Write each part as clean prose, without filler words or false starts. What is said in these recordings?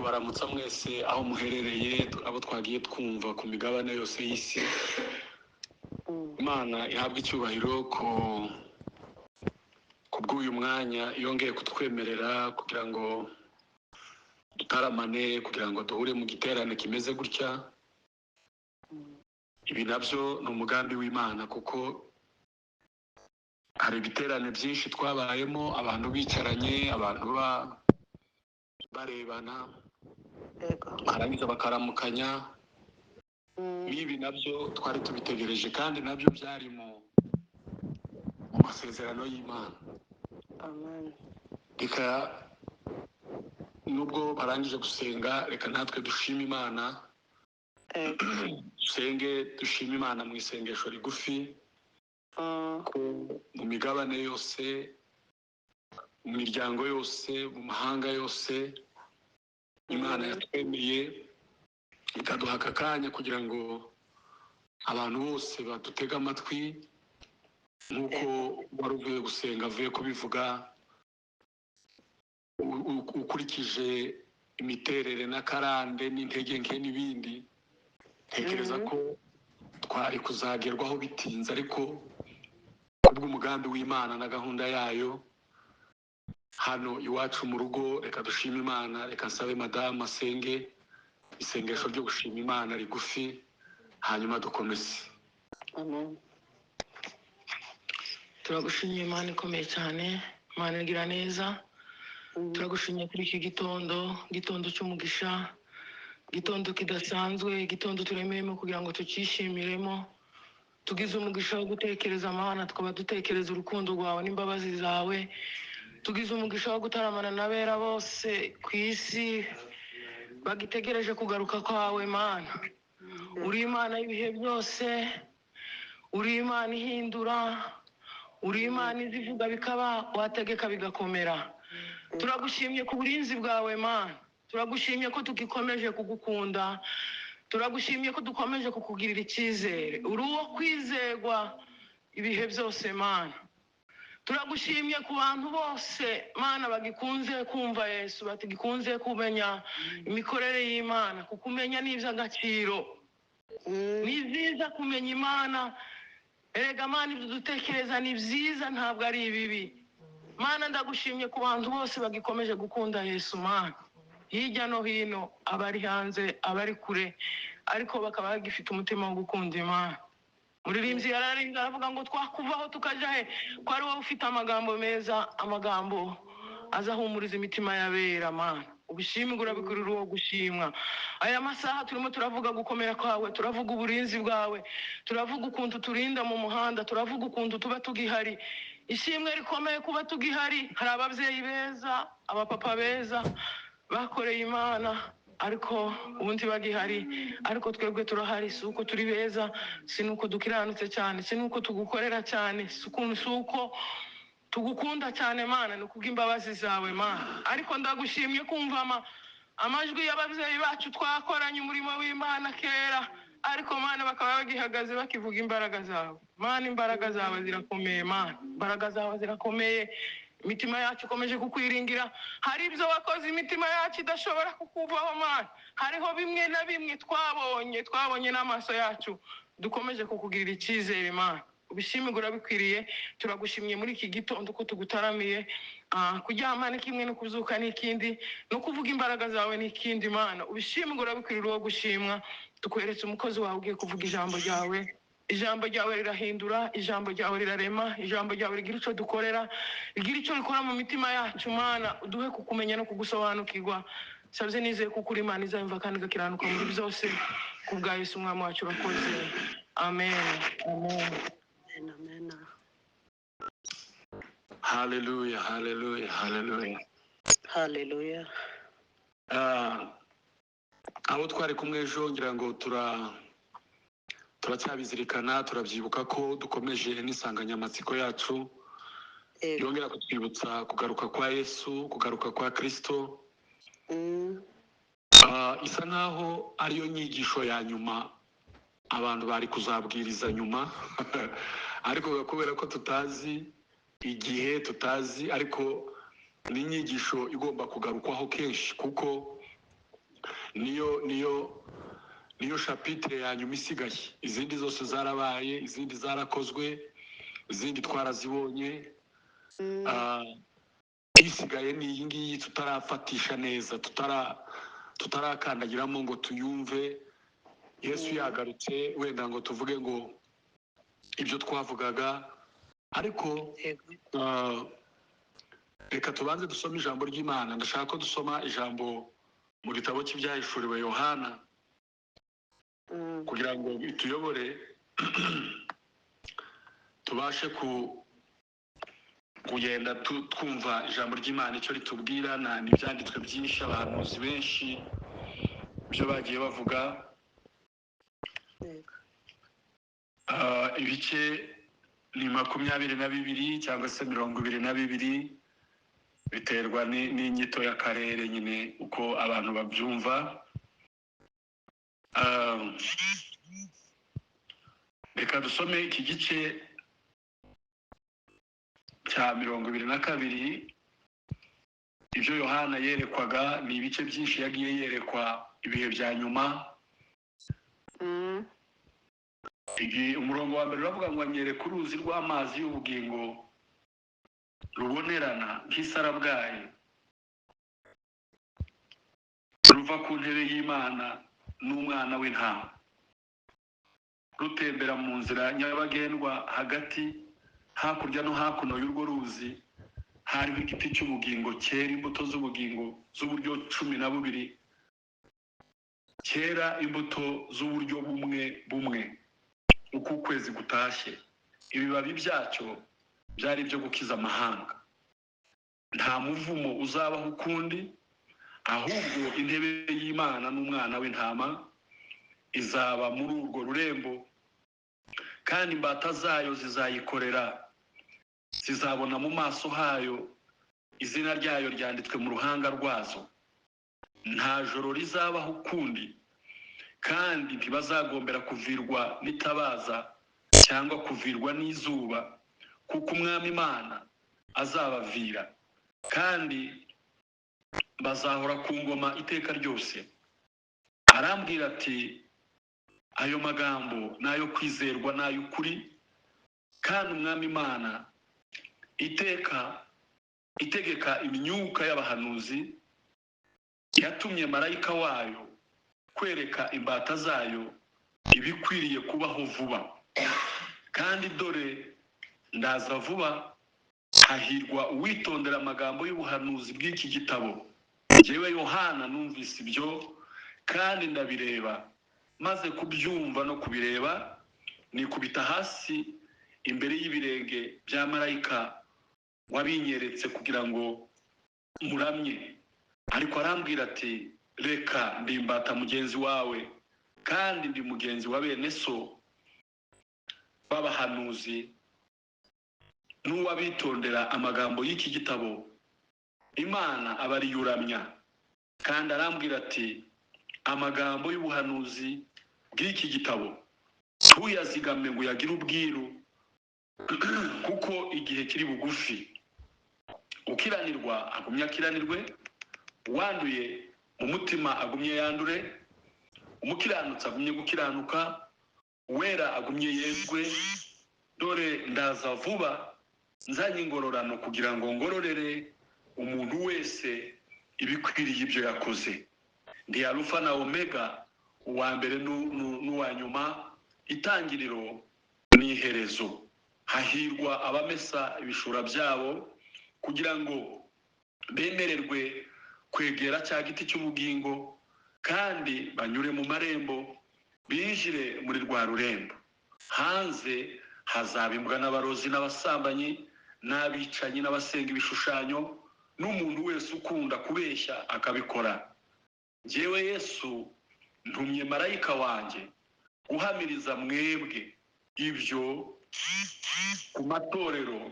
kubaramutsa mwese aho muherereye abo twagiye twumva ku migabane yose y'isi. Imana ihabwa icyubahiro ku bw'uyu mwanya yongeye kutwemerera kugira ngo dutaramane, kugira ngo duhure mu giterane kimeze gutya. Ibi nabyo ni umugambi w'Imana, kuko hari ibiterane byinshi twabayemo, abantu bicaranye, abantu barebana, barangiza bakaramukanya. Ibi nabyo twari tubitegereje, kandi nabyo byari mu masezerano y'Imana. Amen. Reka nubwo barangije gusenga, reka natwe dushime Imana. Dusenge, dushime Imana mu isengesho rigufi, ko mu migabane yose, mu miryango yose, mu mahanga yose, Imana yatwemeye ikaduha aka kanya kugira ngo abantu bose badutege amatwi, nk'uko wari uvuye gusenga avuye kubivuga. Ukurikije imiterere n'akarande n'intege nke n'ibindi, ntekereza ko twari kuzagerwaho bitinze, ariko kubw'umugambi w'Imana na gahunda yayo hano iwacu mu rugo, reka dushime Imana. Reka nsabe madamu asenge isengesho ryo gushima Imana rigufi, hanyuma dukomeze. Amen. Turagushimiye Imana ikomeye cyane, Imana igira neza. Turagushimiye kuri iki gitondo cy'umugisha, gitondo kidasanzwe, gitondo turemeyemo kugira ngo tukishimiremo. Tugize umugisha wo gutekereza Mana, tukaba dutekereza urukundo rwawe n'imbabazi zawe. Tugize umugisha wo gutaramana n'abera bose ku isi bagitegereje kugaruka kwawe Mana. Uri Imana y'ibihe byose, uri Imana ihindura, uri Imana izivuga bikaba, wategeka bigakomera. Turagushimye ku burinzi bwawe Mana, turagushimye ko tugikomeje kugukunda, turagushimye ko dukomeje kukugirira icyizere. Uri uwo kwizerwa ibihe byose Mana. Turagushimye ku bantu bose Mana bagikunze kumva Yesu, batigikunze kumenya imikorere y'Imana, kuko umenya n'iby'agaciro. Ni byiza kumenya Imana. Erega Mana, ibyo dutekereza ni byiza, ntabwo ari ibibi. Mana, ndagushimye ku bantu bose bagikomeje gukunda Yesu Mana, hirya no hino, abari hanze, abari kure, ariko bakaba bagifite umutima wo gukunda Imana. Muririmbyi yararinze aravuga ngo twakuvaho tukaja he, ko ari wowe ufite amagambo meza, amagambo azahumuriza imitima y'abera Mana. Ubishimwe urabikurira uwo gushimwa. Aya masaha turimo turavuga gukomera kwawe, turavuga uburinzi bwawe, turavuga ukuntu turinda mu muhanda, turavuga ukuntu tuba tugihari. Ishimwe rikomeye kuba tugihari. Hari ababyeyi beza, abapapa beza bakoreye Imana, ariko ubundi bagihari, ariko twebwe turahari. Si uko turi beza, si nuko dukiranutse cyane, si nuko tugukorera cyane, si uko tugukunda cyane Mana, ni kubw'imbabazi zawe Mana. Ariko ndagushimye kumva amajwi y'ababyeyi bacu twakoranye umurimo w'Imana kera, ariko Mana bakaba bagihagaze bakivuga imbaraga zawe Mana. Imbaraga zawe zirakomeye Mana, imbaraga zawe zirakomeye. Imitima yacu ikomeje kukwiringira. Hari ibyo wakoze imitima yacu idashobora kukuvaho Mana. Hariho bimwe na bimwe twabonye n'amaso yacu, dukomeje kukugirira icyizere Mana. Ubishimwe urabikwiriye. Turagushimye muri iki gitondo ko tugutaramiye. Kuryama ni kimwe, no kuzuka ni ikindi, no kuvuga imbaraga zawe ni ikindi Mana. Ubishimwe urabikwiriye uwo gushimwa. Tukweretse umukozi wawe ugiye kuvuga ijambo ryawe. Ijambo ryawe rirahindura, ijambo ryawe rirarema, ijambo ryawe rigira icyo dukorera, rigira icyo rikora mu mitima yacu Mana. Uduhe kukumenya no kugusobanukirwa. Sabye nizeye kuko uri Imana izayumva kandi igakiranuka muri byose. Ku bwa Yesu umwami wacu urakoze. Amen. Amen. Amen. Haleluya, haleluya, haleluya. Hallelujah. Abo twari kumwe ejo, ngira ngo turacyabizirikana, turabyibuka ko dukomeje n'insanganyamatsiko yacu yongera kutwibutsa kugaruka kwa Yesu, kugaruka kwa Kristo. Isa nkaho ariyo nyigisho ya nyuma abantu bari kuzabwiriza nyuma ariko kubera ko tutazi igihe, tutazi, ariko ni inyigisho igomba kugarukwaho kenshi, kuko niyo chapitre ya nyuma isigaye. Izindi zose zarabaye, izindi zarakozwe, izindi twarazibonye. Isigaye ni iyi ngiyi tutarafatisha neza, tutarakandagiramo ngo tuyumve. Yesu yagarutse wenda ngo tuvuge ngo ibyo twavugaga, ariko reka tubanze dusome ijambo ry'Imana. Ndashaka ko dusoma ijambo mu gitabo cy'ibyahishuriwe Yohana kugira ngo bituyobore tubashe kugenda twumva ijambo ry'Imana icyo ritubwira. N'ibyanditswe byinshi, abahanuzi benshi ibyo bagiye bavuga. Ibice ni 22 cyangwa se 22, biterwa n'inyito y'akarere nyine uko abantu babyumva. Reka dusome iki gice cya 22. Ibyo Yohana yerekwaga ni ibice byinshi yagiye yerekwa ibihe bya nyuma. Umurongo wa mbere uravuga ngo anyereka uruzi rw'amazi y'ubugingo rubonerana nk'isarabwayi ruva ku ntebe y'Imana n'umwana w'intama, rutembera mu nzira nyabagendwa hagati. Hakurya no hakuno y'urwo ruzi hariho igiti cy'ubugingo cyera imbuto z'ubugingo z'uburyo 12, cyera imbuto z'uburyo bumwe uko ukwezi gutashye. Ibibabi byacyo byari ibyo gukiza amahanga. Nta muvumo uzabaho ukundi, ahubwo intebe y'Imana n'umwana w'intama izaba muri urwo rurembo, kandi imbata zayo zizayikorera. Zizabona mu maso hayo, izina ryayo ryanditswe mu ruhanga rwazo. Nta joro rizabaho ukundi, kandi ntibazagombera kuvirwa n'itabaza cyangwa kuvirwa n'izuba, kuko umwami Imana azabavira, kandi bazahora ku ngoma iteka ryose. Arambwira ati, ayo magambo nayo kwizerwa n'ay'ukuri, kandi umwami Imana itegeka imyuka y'abahanuzi yatumye marayika wayo kwereka imbata zayo ibikwiriye kubaho vuba. Kandi dore ndaza vuba. Hahirwa uwitondera amagambo y'ubuhanuzi bw'iki gitabo. Jewe Yohana numvise ibyo kandi ndabireba, maze kubyumva no kubireba nikubita hasi imbere y'ibirenge bya marayika wabinyeretse kugira ngo muramye. Ariko arambwira ati, reka ndimbata mugenzi wawe, kandi ndi mugenzi wa bene so b'abahanuzi n'uwabitondera amagambo y'iki gitabo. Imana abariyuramya. Kandi arambwira ati, amagambo y'ubuhanuzi bw'iki gitabo ntuyazigame ngo uyagire ubwiru, kuko igihe kiri bugufi. Ukiranirwa agumye akiranirwe, uwanduye mu mutima agumye yandure, umukiranutsi agumye gukiranuka, uwera agumye yezwe. Dore ndaza vuba, nzanye ingororano kugira ngo ngororere umuntu wese ibikwiriye ibyo yakoze. Ndi Alufa na Omega, uwa mbere n'uwa nyuma, itangiriro n'iherezo. Hahirwa abamesa ibishura byabo kugira ngo bemererwe kwegera cya giti cy'ubugingo, kandi banyure mu marembo binjire muri rwa rurembo. Hanze hazaba imbwa n'abarozi n'abasambanyi n'abicanyi n'abasenga ibishushanyo n'umuntu wese ukunda kubeshya akabikora. Jewe Yesu ntumye marayika wanjye guhamiriza mwebwe ibyo ku matorero.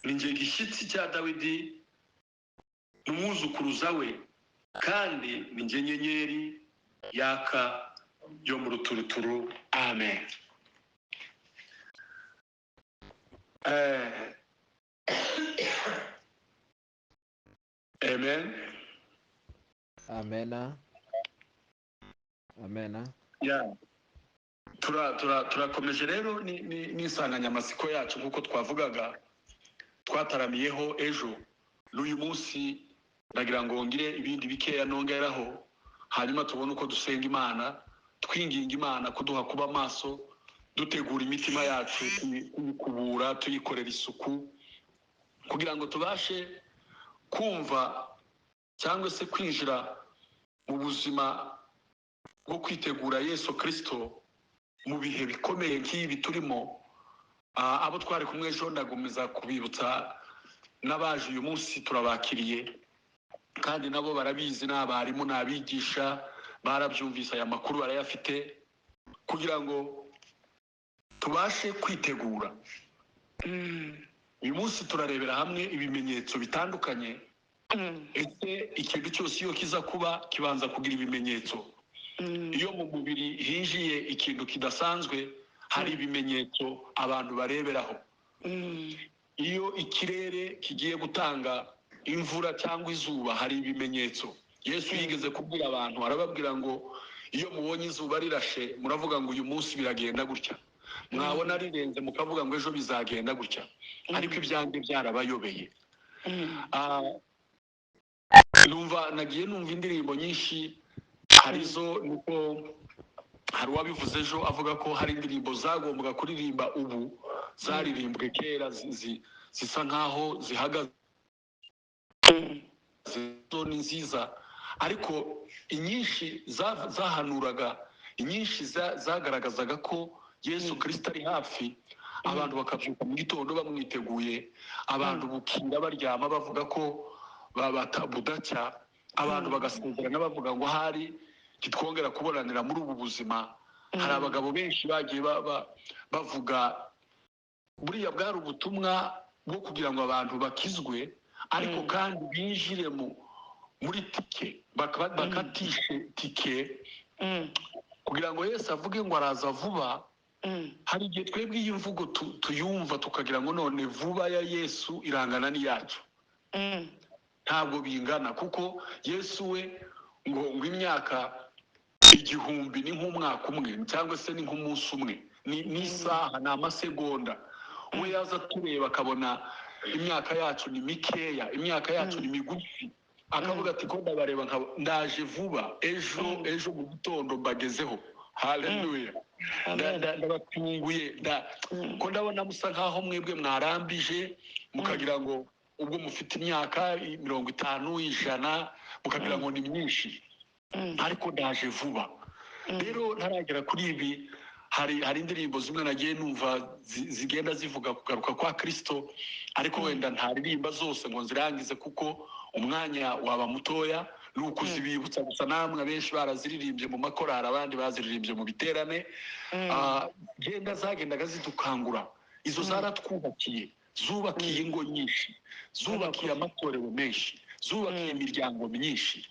Ni njye gishyitsi cya Dawidi n'umwuzukuruza we, kandi ni njye nyenyeri yaka yo mu ruturuturu. Amen. Amen. Amena. Amen. Yeah. Turakomeje rero n'insanganyamatsiko yacu nk'uko twavugaga twataramiyeho ejo n'uyu munsi ndagira ngo ngire ibindi bikeya nongeraho hanyuma tubone uko dusenga Imana twinginga Imana kuduha kuba maso dutegura imitima yacu kuyikubura tuyikorera isuku kugira ngo tubashe kumva cyangwa se kwinjira mu buzima bwo kwitegura Yesu Kristo mu bihe bikomeye nk'ibi turimo. Abo twari kumwe ejo ndagomeza kubibutsa n'abaje uyu munsi turabakiriye kandi nabo barabizi n'abarimu n'abigisha barabyumvise aya makuru barayafite kugira ngo tubashe kwitegura. Uyu munsi turarebera hamwe ibimenyetso bitandukanye. Ese ikintu cyose iyo kiza kuba kibanza kugira ibimenyetso. Iyo mu mubiri hinjiye ikintu kidasanzwe hari ibimenyetso abantu bareberaho. Iyo ikirere kigiye gutanga imvura cyangwa izuba hari ibimenyetso. Yesu yigeze kubwira abantu arababwira ngo iyo mubonye izuba rirashe muravuga ngo uyu munsi biragenda gutya, mwabona rirenze mukavuga ngo ejo bizagenda gutya, ariko ibyanjye byarabayobeye. Nagiye numva indirimbo nyinshi, harizo nuko hari uwabivuze ejo avuga ko hari indirimbo zagombaga kuririmba ubu zaririmbwe kera zisa nkaho zihagaze ni nziza, ariko inyinshi zahanuraga, inyinshi zagaragazaga ko Yesu Kristo ari hafi. Abantu bakabyuka mu gitondo bamwiteguye, abantu bukira baryama bavuga ko budacya, abantu bagasezerana bavuga ngo hari kitwongera kubonanira muri ubu buzima. Hari abagabo benshi bagiye bavuga buriya bwari ubutumwa bwo kugira ngo abantu bakizwe, ariko kandi binjire muri tike, bakatishe tike kugira ngo Yesu avuge ngo araza vuba. Hari igihe twebwe iyi mvugo tuyumva tukagira ngo none vuba ya Yesu irangana n'iyacu. Ntabwo bingana, kuko Yesu we ngo imyaka 1000 ni nk'umwaka umwe cyangwa se ni nk'umunsi umwe, ni isaha, ni amasegonda. We yaza tureba akabona imyaka yacu ni mikeya, imyaka yacu ni migufi, akavuga ati ko ndabareba ndaje vuba, ejo mu gitondo mbagezeho. Haleluya. Ndabatunguye ko ndabona musa nkaho mwebwe mwarambije mukagira ngo ubwo mufite imyaka 50 100 mukagira ngo ni myinshi, ariko ndaje vuba. Rero ntaragera kuri ibi, hari indirimbo zimwe nagiye numva zigenda zivuga kugaruka kwa Kristo, ariko wenda ntaririmba zose ngo nzirangize kuko umwanya waba mutoya. Nuko uzibibutsa gusa namwe benshi baraziririmbye mu makorari, abandi baziririmbye mu biterane. Zagendaga zidukangura. Izo zaratwubakiye, zubakiye ingo nyinshi, zubakiye amatorero menshi, zubakiye imiryango myinshi.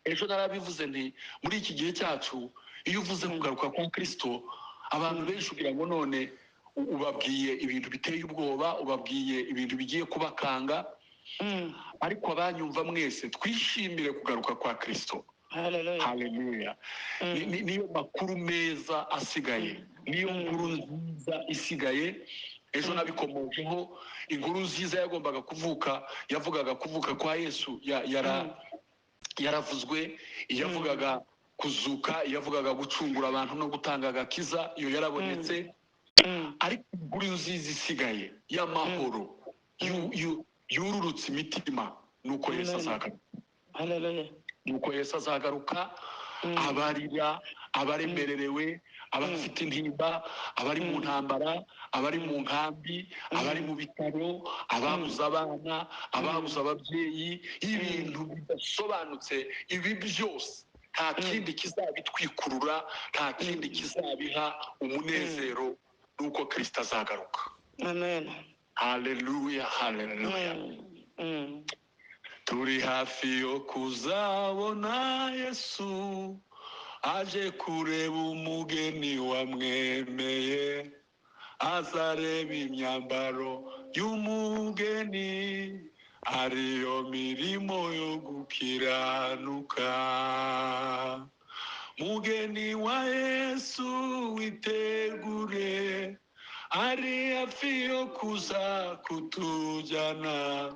Ejo narabivuze nti muri iki gihe cyacu iyo uvuze kugaruka kwa Kristo, abantu benshi kugira ngo none ubabwiye ibintu biteye ubwoba, ubabwiye ibintu bigiye kubakanga. Ariko abanyumva mwese twishimire kugaruka kwa Kristo. Haleluya. Niyo makuru meza asigaye, niyo nkuru nziza isigaye. Ejo nabikomojeho, inkuru nziza yagombaga kuvuka, yavugaga kuvuka kwa Yesu yaravuzwe, yavugaga kuzuka, yavugaga gucungura abantu no gutanga agakiza, iyo yarabonetse. Ariko inkuru nziza isigaye y'amahoro yururutse imitima nuko Yesu azagaruka. Nuko Yesu azagaruka, abarira, abaremererewe, abafite intimba, abari mu ntambara, abari mu nkambi, abari mu bitaro, ababuze abana, ababuze ababyeyi, ibintu bidasobanutse. Ibi byose nta kindi kizabitwikurura, nta kindi kizabiha umunezero, nuko Kristo azagaruka. Amen. Haleluya, haleluya. Turi hafi yo kuzabona Yesu aje kureba umugeni wamwemeye, azareba imyambaro y'umugeni, ariyo mirimo yo gukiranuka. mugeni wa Yesu witegure, ari hafi yo kuza kutujyana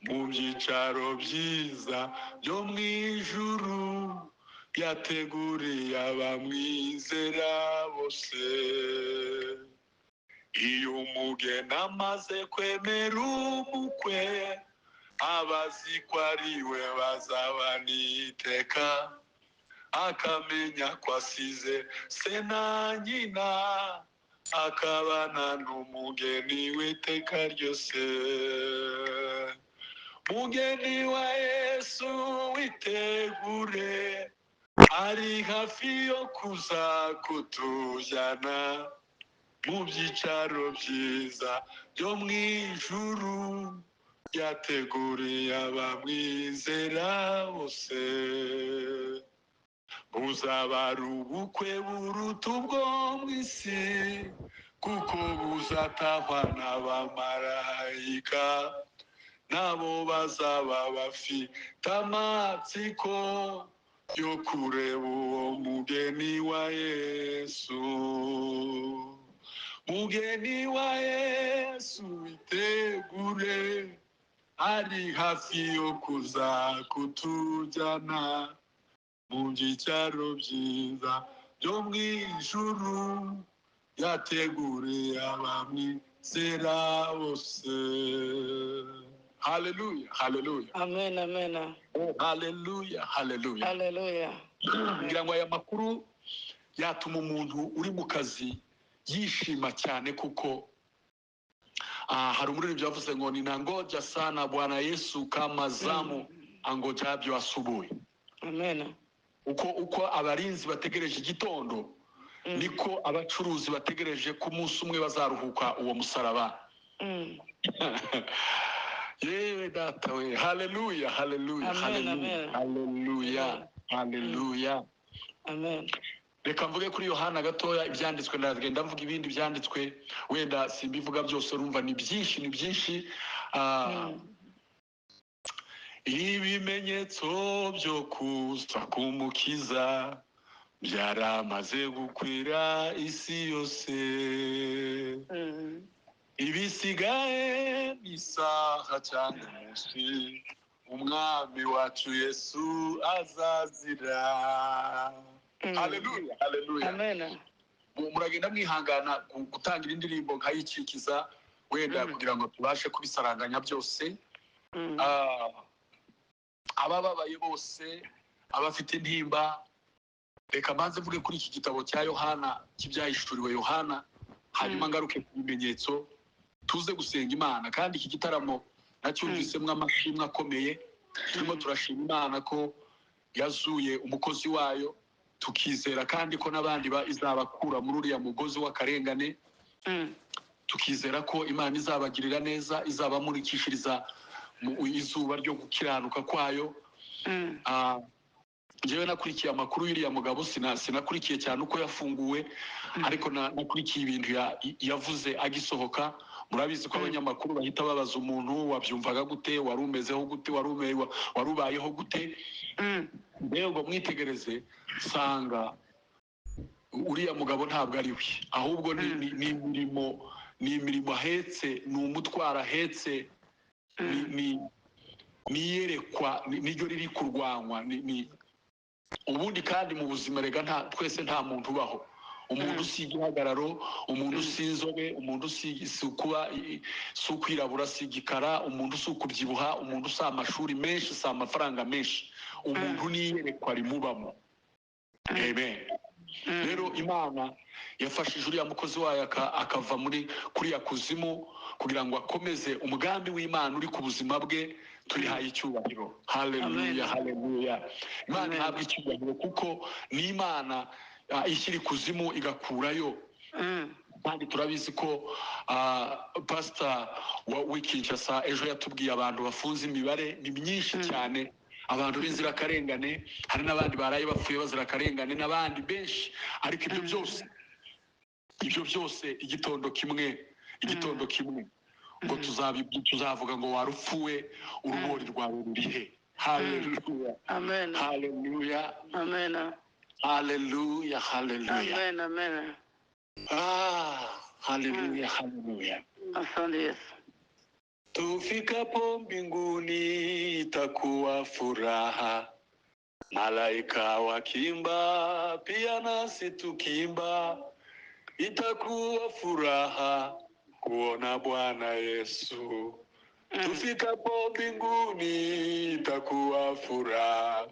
mu byicaro byiza byo mu ijuru, yateguriye abamwizera bose. Iyo umugeni amaze kwemera umukwe, abazi ko ari we bazabana iteka, akamenya ko asize se na nyina, akabana n'umugeni w'iteka ryose. Mugeni wa Yesu witegure, ari hafi yo kuza kutujyana mu byicaro byiza byo mu ijuru, yateguriye abamwizera bose. Buzaba ari ubukwe buruta ubwo mu isi, kuko buzatahwa n'abamarayika, nabo bazaba bafite amatsiko yo kureba uwo mugeni wa Yesu. Mugeni wa Yesu witegure, ari hafi yo kuza kutujyana mu byicaro byiza byo mu ijuru, yateguriye abamwizera bose. Haleluya, haleluya. Amen, amen. Haleluya, haleluya. Hallelujah. Ngira ngo aya makuru yatuma umuntu uri mu kazi yishima cyane, kuko hari umuririmbyi wavuze ngo ninangoja sana Bwana Yesu kama zamu angojavyo asubuhi. Amen. Uko abarinzi bategereje igitondo, niko abacuruzi bategereje ko umunsi umwe bazaruhuka uwo musaraba. Yewe data we, haleluya, haleluya, Amen, haleluya, amen. haleluya, haleluya. Amen. Reka mvuge kuri Yohana gatoya ibyanditswe, ndagenda mvuga ibindi byanditswe, wenda simbivuga byose, urumva ni byinshi, ni byinshi. Ibimenyetso byo kuza k'umukiza byaramaze gukwira isi yose, ibisigaye n'isaha cyangwa umunsi umwami wacu Yesu azazira. Haleluya, haleluya. Amen. Muragenda mwihangana gutangira indirimbo nkayikikiza, wenda kugira ngo tubashe kubisaranganya byose. Abababaye bose, abafite intimba, reka mbanze mvuge kuri iki gitabo cya Yohana, cy'ibyahishuriwe Yohana, hanyuma ngaruke ku bimenyetso, tuze gusenga Imana. Kandi iki gitaramo nacyumvisemo amashimwe akomeye, turimo turashima Imana ko yazuye umukozi wayo, tukizera kandi ko n'abandi izabakura muri uriya mugozi w'akarengane, tukizera ko Imana izabagirira neza, izabamurikishiriza mu izuba ryo gukiranuka kwayo. Njyewe nakurikiye amakuru y'uriya mugabo, sinakurikiye cyane uko yafunguwe, ariko nakurikiye ibintu yavuze agisohoka. Murabizi ko abanyamakuru bahita babaza umuntu, wabyumvaga gute, wari umezeho gute, wari ubayeho gute. Mbega mwitegereze, sanga uriya mugabo ntabwo ari we, ahubwo ni imirimo ahetse, ni umutwaro ahetse, ni iyerekwa, niryo riri kurwanywa. Ubundi kandi mu buzima rega twese nta muntu ubaho, umuntu usi igihagararo, umuntu usi inzobe, umuntu usi ukwirabura, si igikara, umuntu usi ukubyibuha, umuntu usi amashuri menshi, si amafaranga menshi, umuntu niyerekwa rimubamo. Amen. Rero Imana yafashije uriya mukozi wayo akava kuriya kuzimu, kugira ngo akomeze umugambi w'Imana uri ku buzima bwe. Tuyihaye icyubahiro. Haleluya, haleluya. Imana ihabwa icyubahiro, kuko ni Imana ishyira ikuzimu igakurayo. Kandi turabizi ko pastor w'Kinshasa ejo yatubwiye abantu bafunze imibare ni myinshi cyane, abantu b'inzirakarengane, hari n'abandi baraye bapfuye bazira akarengane, n'abandi benshi. Ariko ibyo byose igitondo kimwe ngo tuzavuga ngo warupfuwe, urubori rwawe rurihe. Haleluya, Amen. haleluya. Amen. Haleluya, haleluya. Amen, amen. Haleluya, haleluya. Asante Yesu. Tufikapo mbinguni itakuwa furaha, malaika wakimba, pia nasi tukimba. Itakuwa furaha kuona Bwana Yesu. Tufikapo mbinguni itakuwa furaha,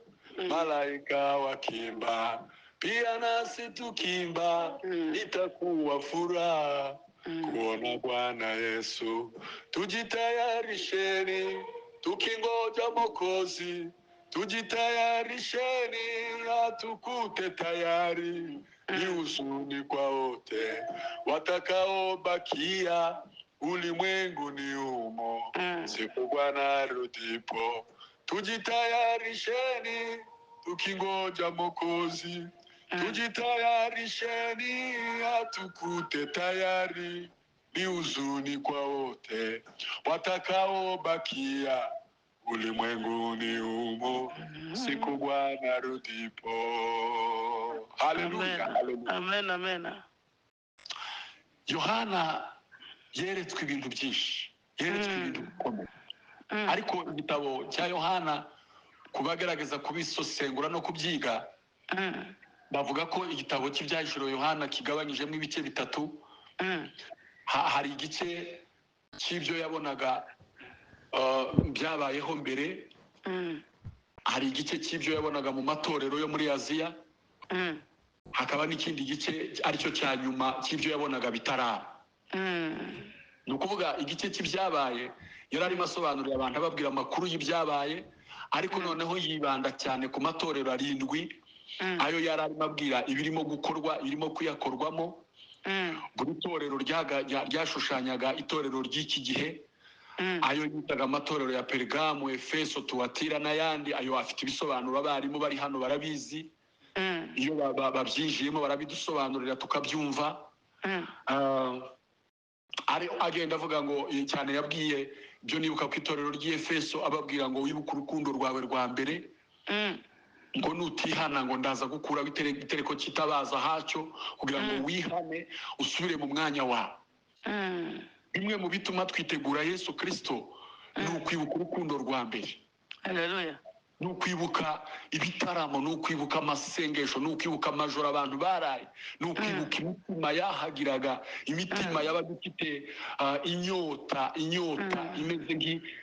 malaika wakimba, pia nasi tukimba. Itakuwa furaha kuona Bwana Yesu. Tujitayarisheni tukingoja Mwokozi, tujitayarisheni atukute tayari. Ni huzuni kwa wote watakaobakia ulimwenguni humo, siku Bwana arudipo. Tujitayarisheni tukingoja Mwokozi, tujitayarisheni atukute tayari. Ni huzuni kwa wote watakaobakia ulimwenguni humo, siku Bwana arudipo. Haleluya, haleluya. Amen, amen. Yohana yeretswe ibintu byinshi, yeretswe ibintu bikomeye. Ariko igitabo cya Yohana kubagerageza kubisosengura no kubyiga, bavuga ko igitabo cy'ibyahishuriwe Yohana kigabanyijemo ibice bitatu. Hari igice cy'ibyo yabonaga byabayeho mbere, hari igice cy'ibyo yabonaga mu matorero yo muri Aziya, hakaba n'ikindi gice aricyo cya nyuma cy'ibyo yabonaga bitaraba. Ni ukuvuga igice cy'ibyabaye yari arimo asobanurira abantu, ababwira amakuru y'ibyabaye, ariko noneho yibanda cyane ku matorero 7 ayo yari arimo abwira ibirimo gukorwa, irimo kuyakorwamo. Buri torero ryashushanyaga itorero ry'iki gihe, ayo yitaga amatorero ya Pergamo, Efeso, Tuatira n'ayandi. Ayo afite ibisobanuro, abarimu bari hano barabizi, iyo babyinjiyemo barabidusobanurira tukabyumva. Agenda avuga ngo cyane yabwiye byo nibuka ku itorero ry'Efeso, ababwira ngo wibuke urukundo rwawe rwa mbere, ngo nutihana ngo ndaza gukuraho itereko kitabaza hacyo, kugira ngo wihane usubire mu mwanya wawe. Bimwe mu bituma twitegura Yesu Kristo ni ukwibuka urukundo rwa mbere. Haleluya. Ni ukwibuka ibitaramo, ni ukwibuka amasengesho, ni ukwibuka amajoro abantu baraye, ni ukwibuka imitima yahagiraga, imitima yabaga ifite inyota imeze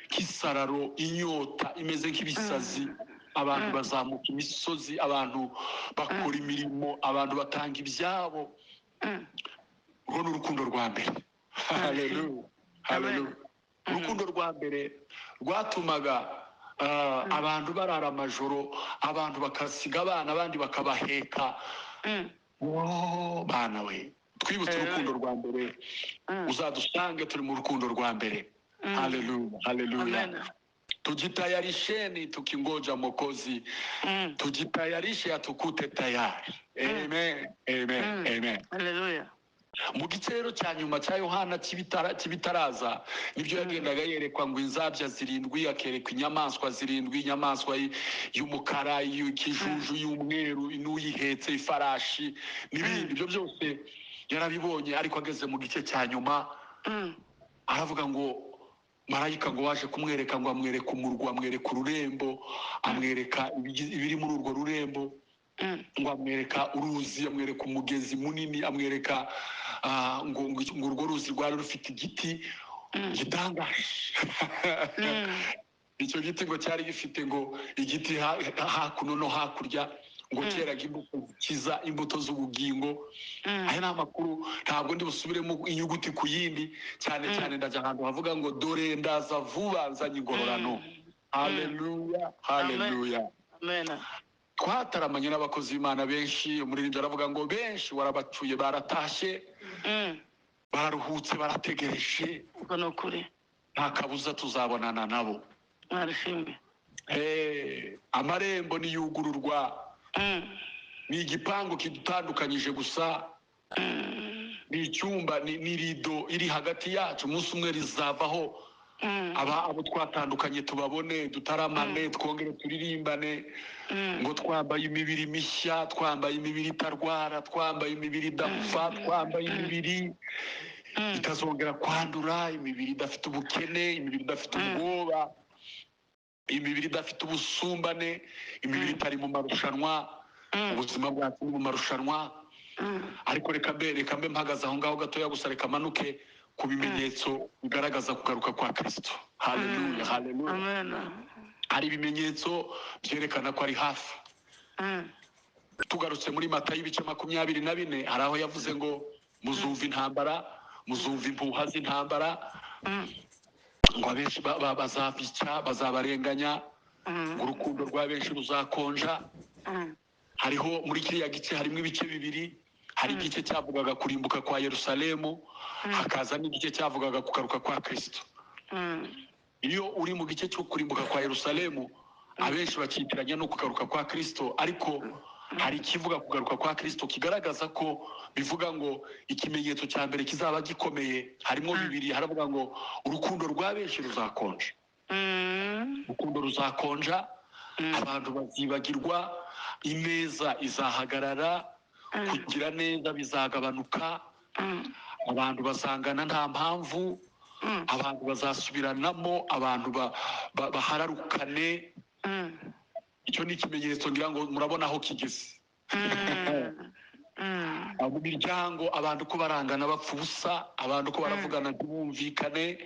nk'isararo, inyota imeze nk'ibisazi. Abantu bazamuka imisozi, abantu bakora imirimo, abantu batanga ibyabo. Urwo ni urukundo rwa mbere. Haleluya, haleluya. Urukundo rwa mbere rwatumaga abantu barara amajoro, abantu bakasiga abana, abandi bakabaheka. Bana we, twibutse urukundo rwa mbere, uzadusange turi mu rukundo rwa mbere. Haleluya, haleluya. Tujitayarisheni tukingoja Mwokozi, tujitayarishe atukute tayari. Amen, amen, amen. Haleluya. Mu gice rero cya nyuma cya Yohana kibitaraza, nibyo yagendaga yerekwa ngo inzabya 7, akerekwa inyamaswa 7, inyamaswa y'umukara, y'ikijuju, y'umweru, n'uyihetse ifarashi n'ibindi. Ibyo byose yarabibonye, ariko ageze mu gice cya nyuma aravuga ngo marayika ngo waje kumwereka, ngo amwereka umurwa, amwereka ururembo, amwereka ibiri muri urwo rurembo, ngo amwereka uruzi, amwereka umugezi munini, amwereka ngo urwo ruzi rwari rufite igiti gitangaje. Icyo giti ngo cyari gifite ngo igiti hakuno no hakurya, ngo cyeraga imbuto zikiza, imbuto z'ubugingo. Aya ni amakuru, ntabwo ndi busubiremo inyuguti ku yindi, cyane cyane ndajya ahantu havuga ngo dore ndaza vuba nzanye ingororano. Haleluya, haleluya. Amen. Twataramanye n'abakozi b'Imana benshi, umuririmbyi aravuga ngo benshi warabacuye, baratashye, bararuhutse, barategereje. Uko ni ukuri. Nta kabuza tuzabonana nabo. Mwarishimwe. Amarembo niyugururwa, ni igipangu kidutandukanyije gusa, ni icyumba, ni rido iri hagati yacu. Umunsi umwe rizavaho abo twatandukanye tubabone, dutaramane, twongere turirimbane, ngo twambaye imibiri mishya, twambaye imibiri itarwara, twambaye imibiri idapfa, twambaye imibiri itazongera kwandura, imibiri idafite ubukene, imibiri idafite ubwoba, imibiri idafite ubusumbane, imibiri itari mu marushanwa. Ubuzima bwacu ni mu marushanwa. Ariko reka mbe mpagaze aho ngaho gatoya gusa, reka manuke ku bimenyetso bigaragaza kugaruka kwa Kristo. Haleluya, haleluya. Amen. Hari ibimenyetso byerekana ko ari hafi. Tugarutse muri Matayo ibice 24, hari aho yavuze ngo muzumva intambara, muzumva impuha z'intambara, ngo abenshi bazabica, bazabarenganya, ngo urukundo rwa benshi ruzakonja. Hariho muri kiriya gice harimo ibice bibiri. Hari igice cyavugaga kurimbuka kwa Yerusalemu, hakaza n'igice cyavugaga kugaruka kwa Kristo. Iyo uri mu gice cyo kurimbuka kwa Yerusalemu, abenshi bakitiranya no kugaruka kwa Kristo, ariko hari ikivuga kugaruka kwa Kristo kigaragaza ko bivuga ngo ikimenyetso cya mbere kizaba gikomeye. Harimo bibiri, haravuga ngo urukundo rwa benshi ruzakonja. Urukundo ruzakonja, abantu bazibagirwa, ineza izahagarara, kugira neza bizagabanuka, abantu bazangana nta mpamvu, abantu bazasubiranamo, abantu bahararukane. Icyo ni ikimenyetso ngira ngo murabona aho kigeze. Mu miryango abantu ko barangana bapfa ubusa, abantu ko baravugana ntibumvikane,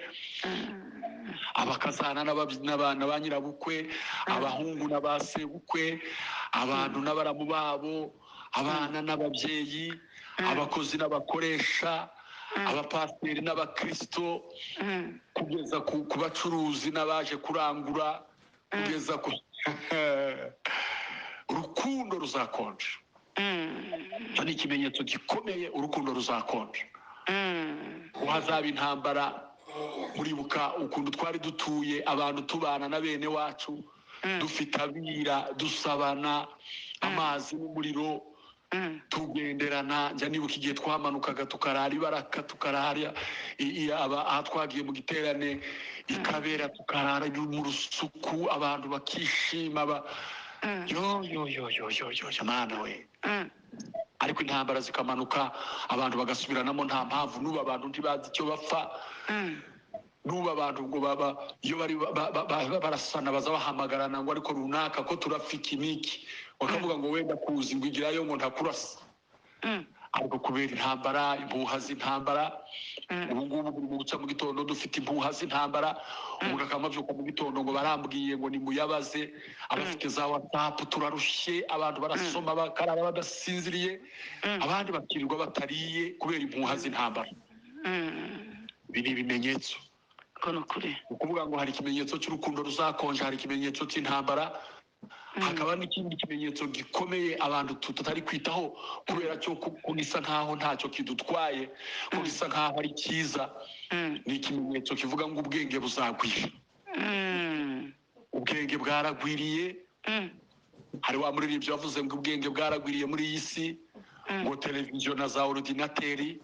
abakazana n'abana ba nyirabukwe, abahungu n'abasebukwe, abantu n'abaramu babo, abana n'ababyeyi, abakozi n'abakoresha, abapasiteri n'abakristo, kugeza ku bacuruzi n'abaje kurangura, kugeza ku urukundo ruzakonja. Icyo ni ikimenyetso gikomeye, urukundo ruzakonja. Hazaba intambara. Muribuka ukuntu twari dutuye, abantu tubana na bene wacu, dufite abira, dusabana, amazi n'umuriro, tugenderana. Njya nibuka igihe twamanukaga tukarara Ibaraka, tukarara aha twagiye mu giterane Ikabera, tukarara mu rusuku, abantu bakishima. Mana we. Ariko intambara zikamanuka, abantu bagasubiranamo nta mpamvu. N'ubu abantu ntibazi icyo bapfa. N'ubu abantu ngo iyo bari barasana baza bahamagarana ngo ariko runaka ko turafiki niki, bakavuga ngo wenda kuzi ngo igirayo ngo ntakurasa. Ariko kubera intambara, impuha z'intambara, ubu ngubu buri guca mu gitondo dufite impuha z'intambara. Umuntu akamavyuka mu gitondo ngo barambwiye ngo nimuyabaze, abafite za WhatsApp turarushye, abantu barasoma bakarara badasinziriye, abandi bakirirwa batariye kubera impuha z'intambara. Ibi ni ibimenyetso. Ukuvuga ngo hari ikimenyetso cy'urukundo ruzakonja, hari ikimenyetso cy'intambara, hakaba n'ikindi kimenyetso gikomeye abantu tutari kwitaho kubera cyo gisa nkaho ntacyo kidutwaye, ko gisa nkaho ari cyiza. Ni ikimenyetso kivuga ngo ubwenge buzagwira. Ubwenge bwaragwiriye. Hari wa muririmbyi wavuze ngo ubwenge bwaragwiriye muri iyi si, ngo televiziyo na za ordinateri,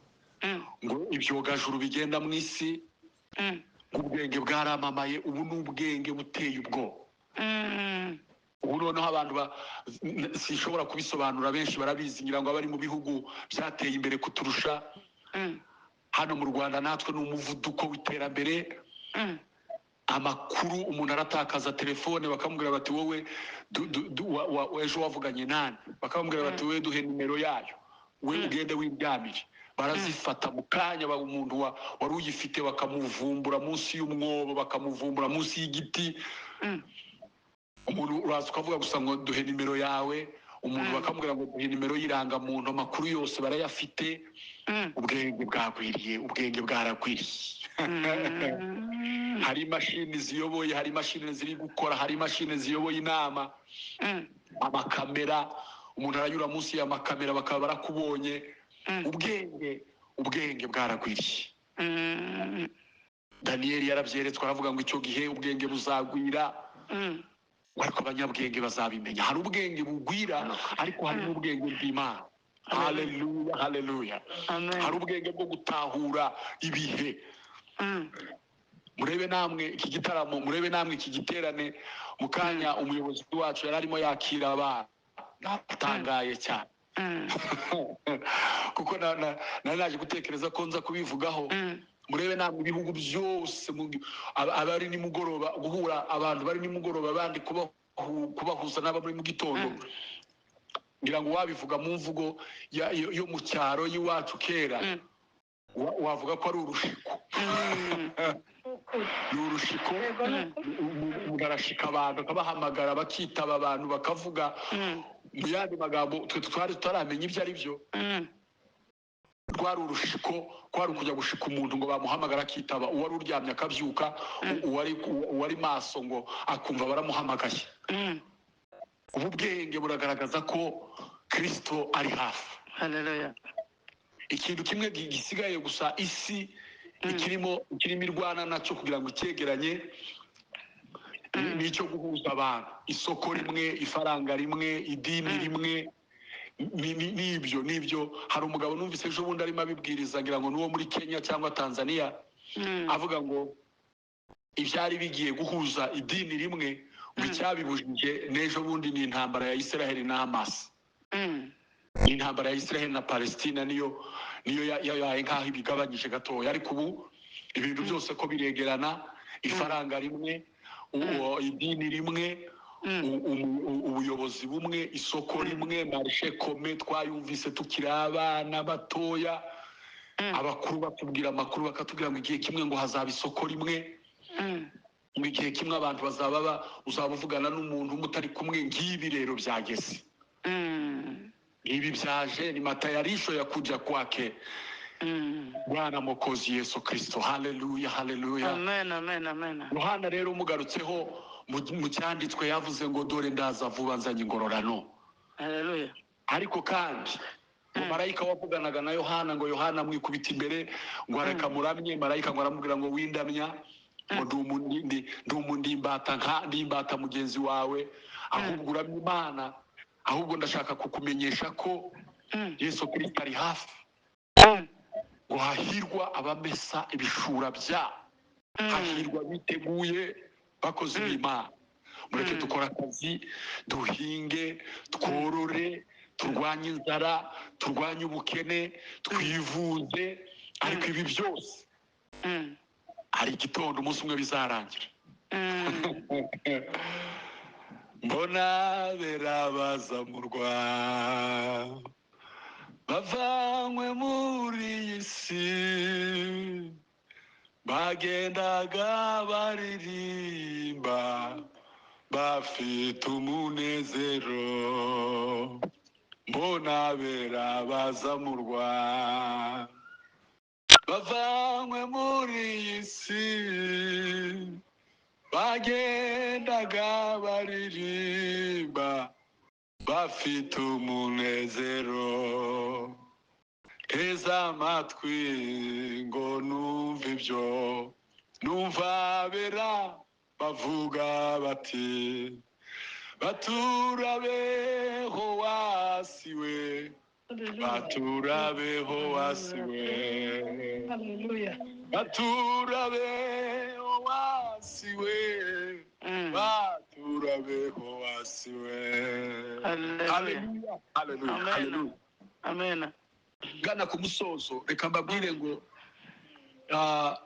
ngo ibyogajuru bigenda mu isi, ubwenge bwaramamaye. Ubu ni ubwenge buteye ubwoba. Ubu noneho abantu sinshobora kubisobanura, benshi barabizi, ngira ngo abari mu bihugu byateye imbere kuturusha. Hano mu Rwanda natwe ni umuvuduko w'iterambere. Amakuru, umuntu aratakaza telefone bakamubwira bati wowe ejo wavuganye nani, bakamubwira bati wowe duhe nimero yayo, we ugende wiryamire. Barazifata mu kanya, umuntu wari uyifite bakamuvumbura munsi y'umwobo, bakamuvumbura munsi y'igiti. Umuntu uraza ukavuga gusa ngo duhe nimero yawe, umuntu bakamubwira ngo duhe nimero y'irangamuntu, amakuru yose barayafite. Ubwenge bwagwiriye, ubwenge bwaragwiriye. Hari imashini ziyoboye, hari imashini ziri gukora, hari imashini ziyoboye inama, amakamera, umuntu aranyura munsi y'amakamera bakaba barakubonye. Ubwenge bwaragwiriye. Daniyeli yarabyeretswe aravuga ngo icyo gihe ubwenge buzagwira, ariko abanyabwenge bazabimenya. Hari ubwenge bugwira, ariko hari n'ubwenge bw'Imana. Haleluya, haleluya. Hari ubwenge bwo gutahura ibihe. murebe namwe iki gitaramo, murebe namwe iki giterane. Mu kanya umuyobozi wacu yari arimo yakira abana, natangaye cyane kuko naje gutekereza ko nza kubivugaho. Murebe namwe ibihugu byose abari nimugoroba guhura abantu bari nimugoroba bandi kubahuza n'aba muri mu gitondo. Ngira ngo wabivuga mu mvugo yo mu cyaro y'iwacu kera, wavuga ko ari urushiko. Ni urushiko, mugarashika abantu akabahamagara bakitaba abantu bakavuga mu yandi magambo twe twari tutaramenya ibyo ari byo. Rwari urushiko, kwari kujya gushika umuntu ngo bamuhamagara akitaba, uwari uryamye akabyuka, uwari maso ngo akumva baramuhamagaye. Ubu bwenge buragaragaza ko Kristo ari hafi. Haleluya. Ikintu kimwe gisigaye gusa isi ikirimo irwana nacyo kugira ngo icyegeranye n'icyo guhuza abantu, isoko rimwe, ifaranga rimwe, idini rimwe. Nibyo hari umugabo numvise ejo bundi arimo abibwiriza, ngira ngo n'uwo muri Kenya cyangwa Tanzania, avuga ngo ibyari bigiye guhuza idini rimwe ngo icyabibujije n'ejo bundi ni intambara ya Israel na Hamas. Intambara ya Israel na Palestina niyo yabaye nk'aho ibigabanyije gatoya, ariko ubu ibintu byose ko biregerana, ifaranga rimwe, idini rimwe, ubuyobozi bumwe, isoko rimwe, marishe kome. Twayumvise tukiri abana batoya, abakuru batubwira amakuru bakatubwira ngo igihe kimwe ngo hazaba isoko rimwe, mu gihe kimwe abantu uzaba uvugana n'umuntu mutari kumwe. Ngibi rero byageze, ibi byaje, ni matayarisho ya kuja kwake Bwana Mwokozi Yesu Kristo. Haleluya, haleluya, amen, amen, amen. Yohana rero umugarutseho mu cyanditswe yavuze ngo dore ndaza vuba nzanye ingororano. Haleluya. Ariko kandi marayika wavuganaga na Yohana ngo Yohana mwikubita imbere ngo areka muramye, marayika ngo aramubwira ngo windamya, ngo ndimbata mugenzi wawe, ahubwo uramye Imana, ahubwo ndashaka kukumenyesha ko Yesu Kristo ari hafi. Ngo hahirwa abamesa ibishura bya, hahirwa biteguye bakoze Imana. Mureke dukora akazi, duhinge, tworore, turwanye inzara, turwanye ubukene, twivuze. Ariko ibi byose hari igitondo umunsi umwe bizarangira. Mbona berabazamurwa bavanywe muri iyi si, bagendaga baririmba bafite umunezero. Mbona berabazamurwa bavanywe muri iyi si, bagendaga baririmba bafite umunezero. Teza amatwi ngo numve ibyo, numva bera bavuga bati baturabeho wasiwe, baturabeho wasiwe, baturabeho wasiwe, baturabeho wasiwe. Haleluya, haleluya, haleluya, amen. Gana ku musozo, reka mbabwire ngo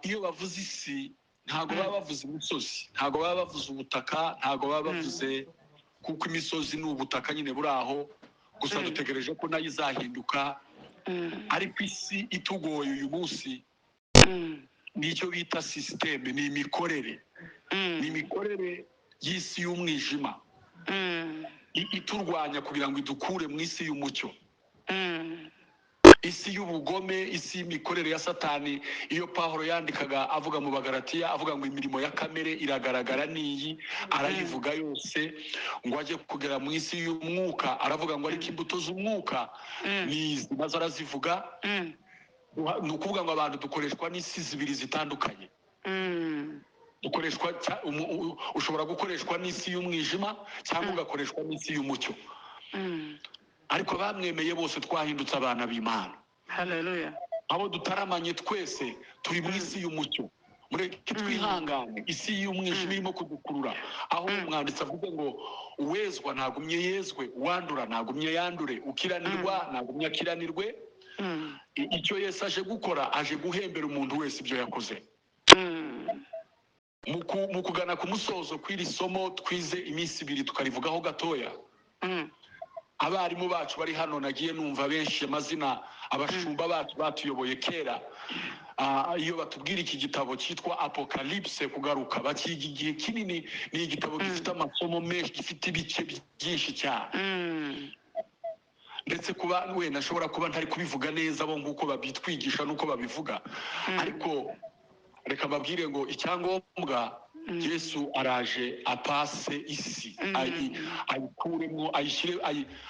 iyo bavuze isi ntago baba bavuze imisozi, ntago baba bavuze ubutaka, ntago baba bavuze, kuko imisozi ni ubutaka nyine buri aho gusa, dutegereje ko nayo izahinduka. Ariko isi itugoye uyu munsi nicyo bita systeme, ni imikorere, ni imikorere y'isi y'umwijima iturwanya kugira ngo idukure mu isi y'umucyo, isi y'ubugome, isi y'imikorere ya Satani. Iyo Pawulo yandikaga avuga mu Bagalatiya, avuga ngo imirimo ya kamere iragaragara niyi, arayivuga yose, ngo ajye kugera mu isi y'umwuka aravuga ngo ariko imbuto z'umwuka nizi, nazo arazivuga. Ni ukuvuga ngo abantu dukoreshwa n'isi zibiri zitandukanye. Dukoreshwa, ushobora gukoreshwa n'isi y'umwijima cyangwa ugakoreshwa n'isi y'umucyo. Ariko bamwemeye bose twahindutse abana b'Imana. Haleluya. Abo dutaramanye twese turi mu isi y'umucyo. mureke twihangane, isi y'umwijima irimo kudukurura, aho umwanditsi avuga ngo uwezwa ntagumye yezwe, uwandura ntagumye yandure, ukiranirwa ntagumye akiranirwe. Icyo Yesu aje gukora, aje guhembera umuntu wese ibyo yakoze. Mu kugana ku musozo kw'iri somo twize iminsi 2 tukarivugaho gatoya, abarimu bacu bari hano nagiye numva benshi amazina, abashumba bacu batuyoboye kera, iyo batubwira iki gitabo cyitwa Apocalypse, kugaruka, bakiga igihe kinini. Ni igitabo gifite amasomo menshi, gifite ibice byinshi cyane, ndetse kuba wenda ashobora kuba ntari kubivuga neza bo nguko babitwigisha nuko babivuga, ariko reka babwire ngo icyangombwa Yesu araje apase isi,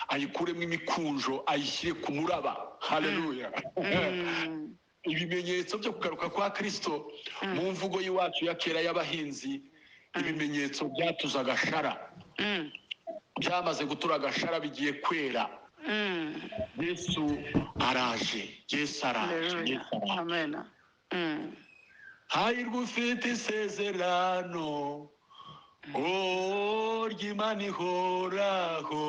ayikuremo imikunjo, ayishyire ku muraba. Haleluya. Ibimenyetso byo kugaruka kwa Kristo mu mvugo y'iwacu ya kera y'abahinzi, ibimenyetso byatuza agashara, byamaze gutura agashara, bigiye kwera. Yesu araje, Yesu araje. Amen. Hahirwa ufite isezerano, ry'Imana ihoraho,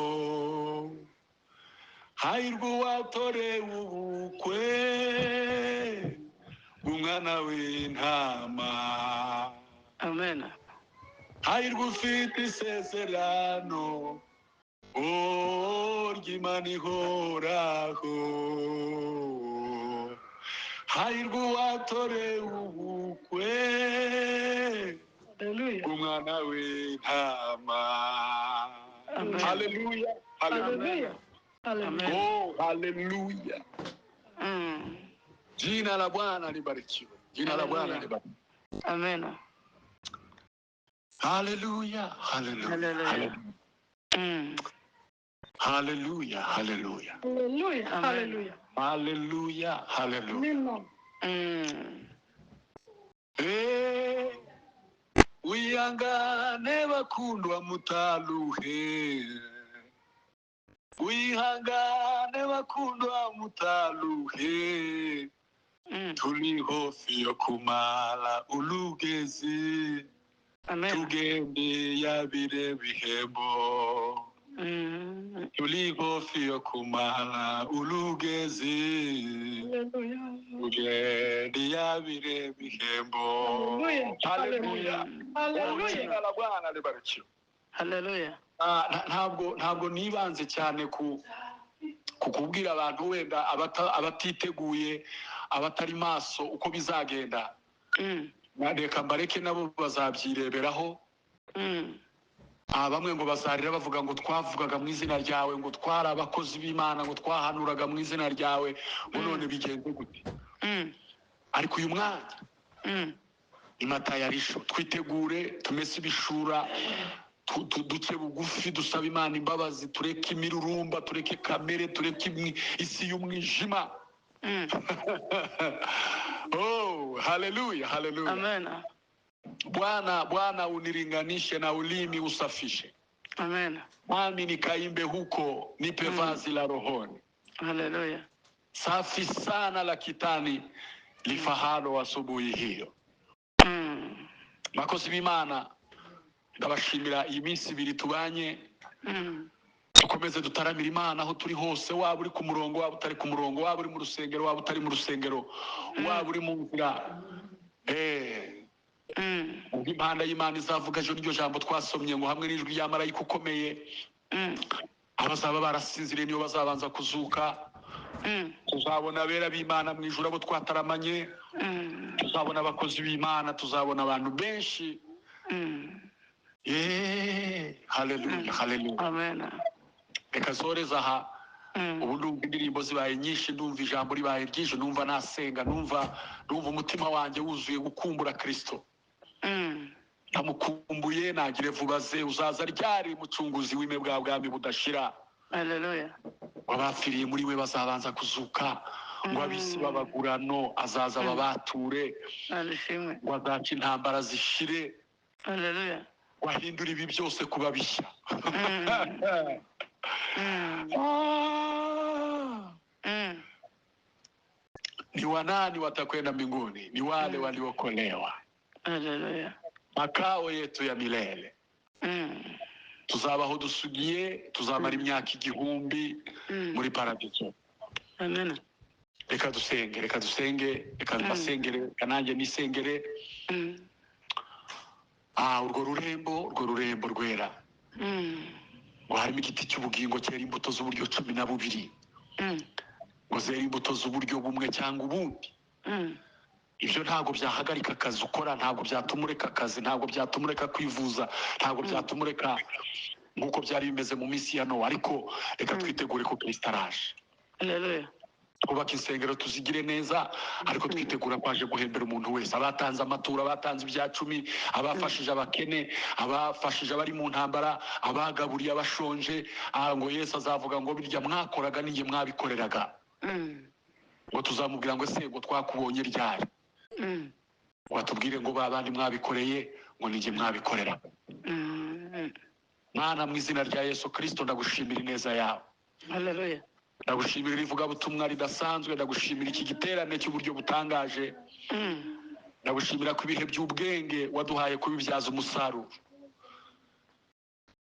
hahirwa uwatorewe ubukwe bw'umwana w'intama. Amen. Hahirwa ufite isezerano, ry'Imana ihoraho, hahirwa uwatorewe ubukwe bw'umwana w'intama. Haleluya, haleluya, oh haleluya. Jina la Bwana libarikiwe, jina la Bwana libarikiwe. Amen. Haleluya, haleluya, haleluya, haleluya, haleluya, Hallelujah. haleluya, haleluya. Wihangane bakundwa mutaluhe, wihangane bakundwa mutaluhe, turi hafi yo kumara ulugezi, tugende yabire bihembo. Turi hafi yo kumara ulugezi, tugende yabire bihembo. Haleluya, jina la Bwana libarikiwe. Haleluya. Ntabwo nibanze cyane kukubwira abantu wenda abatiteguye, abatari maso uko bizagenda. Reka mbareke nabo bazabyireberaho. Bamwe ngo bazarira bavuga ngo twavugaga mu izina ryawe, ngo twari abakozi b'Imana, ngo twahanuraga mu izina ryawe, ngo none bigenze gute? Ariko uyu mwanya imata yarisho, twitegure, tumese ibishura, duce bugufi, dusaba Imana imbabazi, tureke imirurumba, tureke kamere, tureke isi y'umwijima. Oh, haleluya, haleluya. Amen. Bwana unilinganishe na ulimi usafishe. Amen. Nami nikaimbe huko, nipe vazi la rohoni. Haleluya. Safi sana la kitani lifahalo asubuhi hiyo. Bakozi b'Imana, ndabashimira iyi minsi 2 tubanye. Dukomeze dutaramira Imana aho turi hose, waba uri ku murongo, waba utari ku murongo, waba uri mu rusengero, waba utari mu rusengero, waba uri mu nzira. Impanda y'Imana izavuga ejo n'iryo jambo twasomye ngo hamwe n'ijwi rya marayika ukomeye, abazaba barasinziriye niyo bazabanza kuzuka. Tuzabona abera b'Imana mu ijuru abo twataramanye, tuzabona abakozi b'Imana, tuzabona abantu benshi. Haleluya, haleluya. Amen. Reka zoreza aha. Ubu ndumva indirimbo zibaye nyinshi, ndumva ijambo ribaye ryinshi, numva nasenga, numva umutima wanjye wuzuye gukumbura Kristo. Ndamukumbuye, nagire vuba ze, uzaza ryari mucunguzi w'ime bwa bwami budashira. Haleluya. Abapfiriye muri we bazabanza kuzuka, ngo abisi babagurano azaza babature, Alishimwe. ngo azaca intambara zishire. Haleluya. Wahindura ibi byose kuba bishya. Ni wanani watakwenda mbinguni? Ni wale waliokolewa. Haleluya. makao yetu ya milele. Tuzabaho dusugiye, tuzamara imyaka igihumbi muri paradiso. Amen. Reka dusenge, reka mbasengere, kananjye nisengere. Urwo rurembo rwera. Ngo harimo igiti cy'ubugingo cyera imbuto z'uburyo 12. Ngo zera imbuto z'uburyo bumwe cyangwa ubundi. Ibyo ntabwo byahagarika akazi ukora, ntabwo byatuma ureka akazi, ntabwo byatuma ureka kwivuza, ntabwo byatuma ureka nk'uko byari bimeze mu minsi ya Nowa. Ariko reka twitegure ko Kristo araje. Haleluya. Twubake insengero tuzigire neza, ariko twitegura kwaje guhembera umuntu wese. Abatanze amaturo, abatanze ibya 10, abafashije abakene, abafashije abari mu ntambara, abagaburiye abashonje. Ngo Yesu azavuga ngo birya mwakoraga ninjye mwabikoreraga. Ngo tuzamubwira ngo ese ngo twakubonye ryari. Watubwire ngo babandi mwabikoreye ngo ninjye mwabikorera. Mana, mu izina rya Yesu Kristo ndagushimira ineza yawe. Haleluya. Ndagushimira ivuga butumwa ridasanzwe, ndagushimira iki giterane cy'uburyo butangaje. Ndagushimira ko ibihe by'ubwenge waduhaye kubibyaza umusaruro.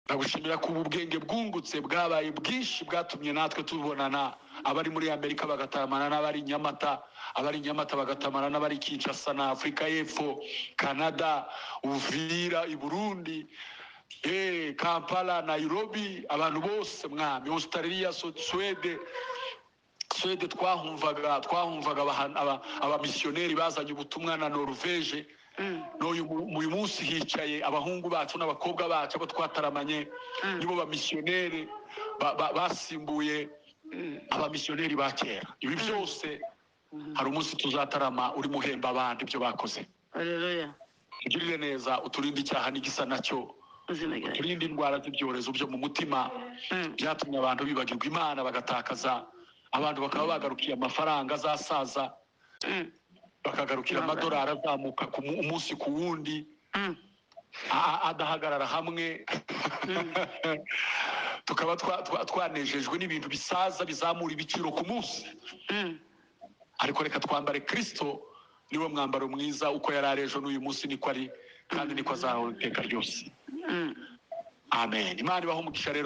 Ndagushimira ko ubwenge bwungutse bwabaye bwinshi, bwatumye natwe tubonana, abari muri Amerika bagatamana n'abari Nyamata, abari Nyamata bagatamana n'abari Kinshasa na Afrika y'Epfo, Canada, Uvira, i Burundi, Kampala, Nairobi, abantu bose mwami, Australia, Swede twahumvaga abamisiyoneri bazanye ubutumwa na Norvege. Uyu munsi hicaye abahungu bacu n'abakobwa bacu abo twataramanye, nibo bamisiyoneri basimbuye abamisiyoneri ba kera. Ibi byose hari umunsi tuzatarama uri muhemba abandi ibyo bakoze. Haleluya. Ugirire neza, uturinde icyaha n'igisa nacyo, uturinde indwara z'ibyorezo byo mu mutima byatumye abantu bibagirwa Imana bagatakaza, abantu bakaba bagarukiye amafaranga azasaza, bakagarukira amadolari azamuka ku umunsi ku wundi, adahagarara hamwe. Tukaba twanejejwe n'ibintu bisaza bizamura ibiciro ku munsi. Ariko reka twambare Kristo, niwe mwambaro mwiza. Uko yari ari ejo n'uyu munsi niko ari, kandi niko azahora iteka ryose. Amen. Imana ibahe umugisha rero.